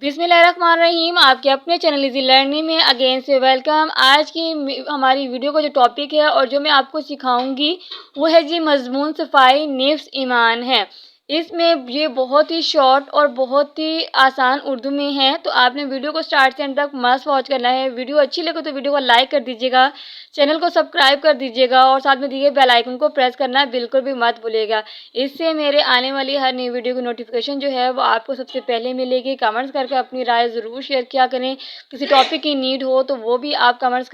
बिस्मिल्लाहिर्रहमानिर्रहीम। आपके अपने चैनल इजी लर्निंग में अगेन से वेलकम। आज की हमारी वीडियो का जो टॉपिक है और जो मैं आपको सिखाऊंगी वो है जी मज़मून सफ़ाई निफ्स ईमान है। इसमें ये बहुत ही शॉर्ट और बहुत ही आसान उर्दू में है, तो आपने वीडियो को स्टार्ट से एंड तक मस्ट वॉच करना है। वीडियो अच्छी लगे तो वीडियो को लाइक कर दीजिएगा, चैनल को सब्सक्राइब कर दीजिएगा और साथ में दिए बेल आइकन को प्रेस करना बिल्कुल भी मत भूलिएगा। इससे मेरे आने वाली हर नई वीडियो की नोटिफिकेशन जो है वो आपको सबसे पहले मिलेगी। कमेंट्स करके अपनी राय ज़रूर शेयर किया करें। किसी टॉपिक की नीड हो तो वो भी आप कमेंट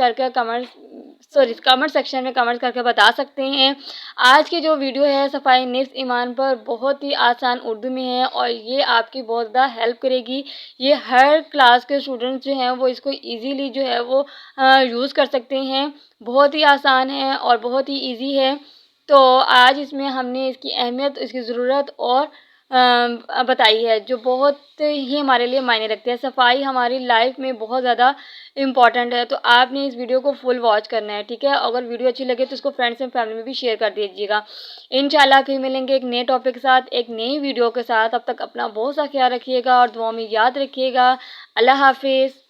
सेक्शन में कमेंट्स करके बता सकते हैं। आज की जो वीडियो है सफ़ाई निफ्स ईमान पर बहुत ही आसान उर्दू में है और ये आपकी बहुत ज़्यादा हेल्प करेगी। ये हर क्लास के स्टूडेंट्स जो हैं वो इसको ईज़िली जो है वो यूज़ कर सकते हैं। बहुत ही आसान है और बहुत ही ईजी है। तो आज इसमें हमने इसकी अहमियत, इसकी ज़रूरत और बताई है, जो बहुत ही हमारे लिए मायने रखते हैं। सफाई हमारी लाइफ में बहुत ज़्यादा इम्पॉर्टेंट है, तो आपने इस वीडियो को फुल वॉच करना है, ठीक है। अगर वीडियो अच्छी लगे तो इसको फ्रेंड्स एंड फैमिली में भी शेयर कर दीजिएगा। इंशाल्लाह फिर मिलेंगे एक नए टॉपिक के साथ, एक नई वीडियो के साथ। अब तक अपना बहुत सा ख्याल रखिएगा और दुआ में याद रखिएगा। अल्लाह हाफिज़।